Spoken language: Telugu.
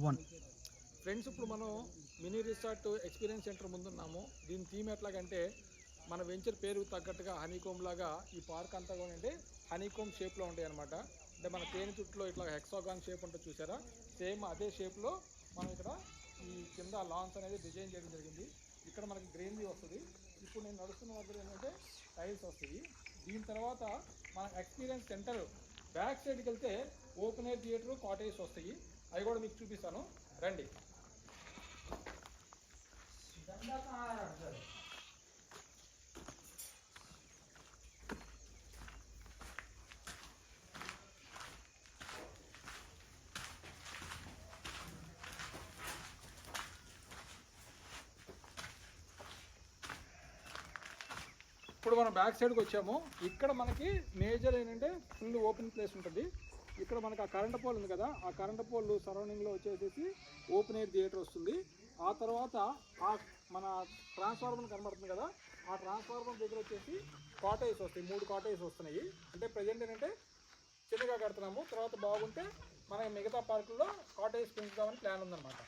ఫ్రెండ్స్, ఇప్పుడు మనం మినీ రిసార్ట్ ఎక్స్పీరియన్స్ సెంటర్ ముందున్నాము. దీని థీమ్ ఎట్లాగంటే మన వెంచర్ పేరు తగ్గట్టుగా హనీకోమ్ లాగా ఈ పార్క్ అంతా కూడా అంటే హనీకోమ్ షేప్లో ఉంటాయి అనమాట. అంటే మన తేనె చుట్టూలో ఇట్లా హెక్సాగాన్ షేప్ ఉంటుంది చూసారా, సేమ్ అదే షేప్లో మనం ఇక్కడ ఈ కింద లాన్స్ అనేది డిజైన్ చేయడం జరిగింది. ఇక్కడ మనకి గ్రీనరీ వస్తుంది. ఇప్పుడు నేను నడుస్తున్న దగ్గర ఏంటంటే టైల్స్ వస్తుంది. దీని తర్వాత మన ఎక్స్పీరియన్స్ సెంటర్ బ్యాక్ సైడ్కి వెళ్తే ఓపెన్ ఎయిర్ థియేటర్, కాటేజ్ వస్తాయి. అవి కూడా మీకు చూపిస్తాను, రండి. ఇప్పుడు మనం బ్యాక్ సైడ్కి వచ్చాము. ఇక్కడ మనకి మేజర్ ఏంటంటే ఫుల్ ఓపెన్ ప్లేస్ ఉంటుంది. ఇక్కడ మనకి ఆ కరెంట్ పోల్ ఉంది కదా, ఆ కరెంట్ పోల్ సరౌండింగ్లో వచ్చేసేసి ఓపెన్ ఎయిర్ థియేటర్ వస్తుంది. ఆ తర్వాత ఆ మన ట్రాన్స్ఫార్మర్ కనబడుతుంది కదా, ఆ ట్రాన్స్ఫార్మర్ దగ్గర వచ్చేసి కాటేజ్ వస్తాయి. 3 కాటేజ్ వస్తున్నాయి. అంటే ప్రజెంట్ ఏంటంటే చిన్నగా కడుతున్నాము. తర్వాత బాగుంటే మన మిగతా పార్కుల్లో కాటేజ్ పెంచుదామని ప్లాన్ ఉందన్నమాట.